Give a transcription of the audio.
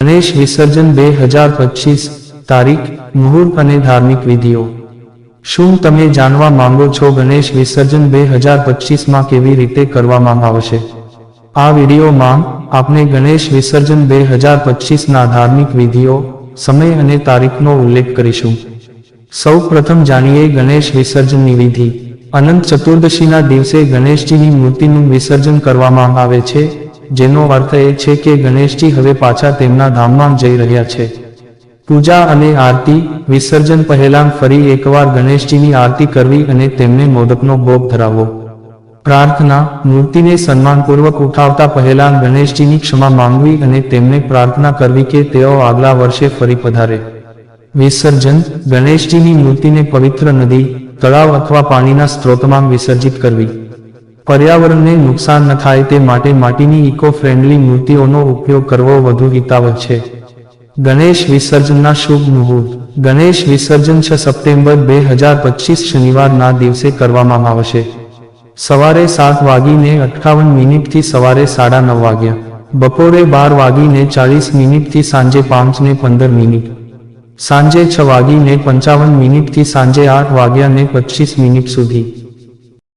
ગણેશ વિસર્જન 2025 તારીખ, મુહૂર્ત અને ધાર્મિક વિધિઓ. શું તમે જાણવા માંગો છો ગણેશ વિસર્જન 2025માં કેવી રીતે કરવામાં આવશે? આ વિડીયોમાં આપણે ગણેશ વિસર્જન 2025ના ધાર્મિક વિધિઓ, સમય અને તારીખનો ઉલ્લેખ કરીશું. સૌ પ્રથમ જાણીએ ગણેશ વિસર્જનની વિધિ. અનંત ચતુર્દશીના દિવસે ગણેશજીની મૂર્તિનું વિસર્જન કરવામાં આવે છે, જેનો અર્થ એ છે કે ગણેશજી હવે પાછા તેમના ધામમાં જઈ રહ્યા છે. પૂજા અને આરતી. વિસર્જન પહેલાં ફરી એકવાર ગણેશજીની આરતી કરવી અને તેમને મોદકનો ભોગ ધરાવવો. પ્રાર્થના. મૂર્તિને સન્માનપૂર્વક ઉઠાવતા પહેલાં ગણેશજીની ક્ષમા માંગવી અને તેમને પ્રાર્થના કરવી કે તેઓ આગલા વર્ષે ફરી પધારે. વિસર્જન. ગણેશજીની મૂર્તિને પવિત્ર નદી, તળાવ અથવા પાણીના સ્ત્રોતમાં વિસર્જિત કરવી. પર્યાવરણને નુકસાન ન થાય તે માટે માટીની ઇકો ફ્રેન્ડલી મૂર્તિઓનો ઉપયોગ કરવો વધુ હિતાવહ છે. ગણેશ વિસર્જનના શુભ મુહૂર્ત. ગણેશ વિસર્જન 6 સપ્ટેમ્બર 2025 શનિવારના દિવસે કરવામાં આવશે. સવારે 7:58 થી સવારે 9:30 વાગ્યા. બપોરે 12:40 થી સાંજે 5:15. સાંજે 6:55 થી સાંજે 8:25 સુધી.